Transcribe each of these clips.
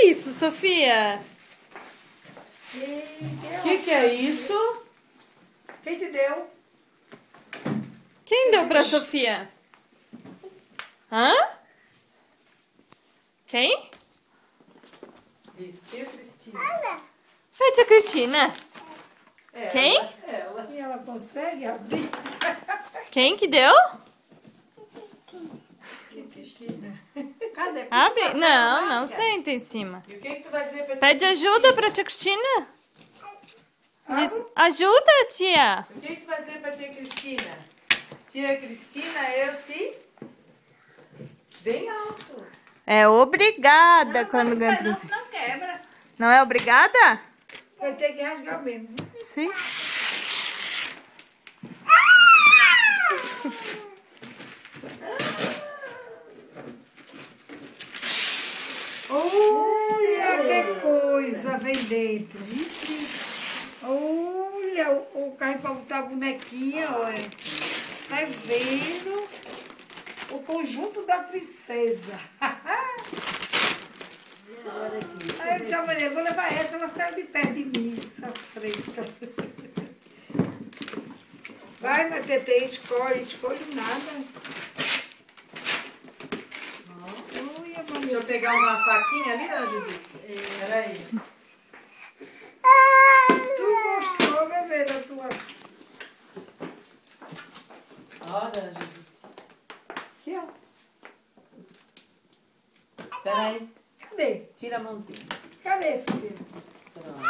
isso, Sofia? Que é isso? Quem te deu? Quem deu pra Sofia? Hã? Quem? Isso, tia Cristina. Foi a tia Cristina. Ela, Quem? Ela. E ela consegue abrir? Quem que deu? Tia Cristina. Cadê? Abre? Não, não senta em cima. E o que tu vai dizer pra tia Pede ajuda pra tia Cristina. Diz, Abro? ajuda, tia. O que tu vai dizer pra tia Cristina? Tia Cristina, eu te... Bem alto. É obrigada quando ganha Não, presente. não quebra. Não é obrigada? Vai ter que rasgar mesmo. Sim. Olha que coisa vem dentro. Olha o carro para botar a bonequinha, olha. Tá vendo? O conjunto da princesa. Aí dessa maneira, vou levar ela saiu de perto de mim, essa freta. Vai, minha Tetê, escolhe nada. Olha, Deixa eu pegar uma faquinha ali, dona Judite. Peraí. Tu gostou, bebê, da tua... Ó, dona Judite. Aqui, ó. Peraí. Cadê? Tira a mãozinha. Cadê, Sofia? Pronto.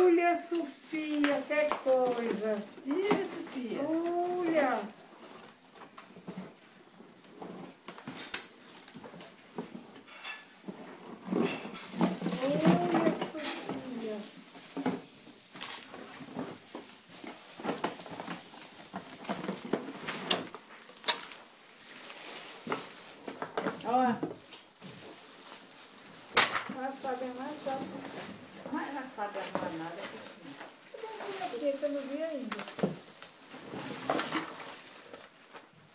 Olha, Sofia, que coisa. Tira, Sofia. Olha. Olha, Sofia. Ó. Ela sabe mais só. Mas ela sabe arrumar nada. Que eu não vi ainda.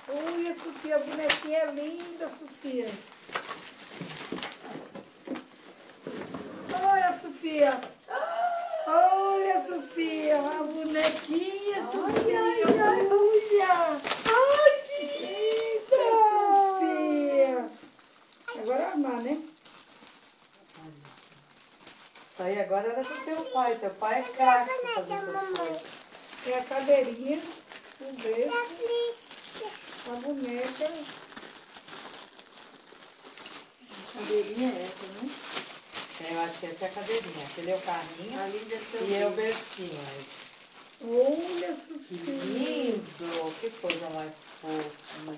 Olha, Sofia, a bonequinha é linda, Sofia. Olha, Sofia. Olha, Sofia, a bonequinha, Sofia. Olha. Ai, que linda, Sofia. Agora armar, né? Isso aí agora era pro teu pai. Teu pai é craque pra fazer essas coisas. É a cadeirinha, o berço, a boneca. Cadeirinha é essa, né? Eu acho que essa é a cadeirinha. Aquele é o carrinho e é o bercinho. Olha, Que Sofia. lindo! Que coisa mais fofa.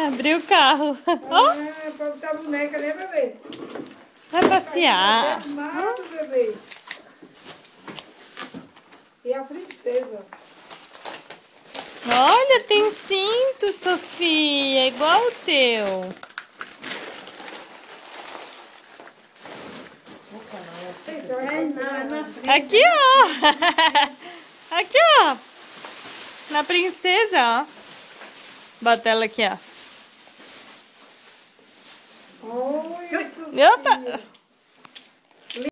Abriu o carro. Ó, Ah, pra botar a boneca, né, bebê? vai passear. Armado, bebê. E a princesa. Olha, tem cinto, Sofia, igual o teu. Na frente. Aqui, ó. Aqui, ó. Na princesa, ó. Bota ela aqui, ó. Olha, Sofia. Opa!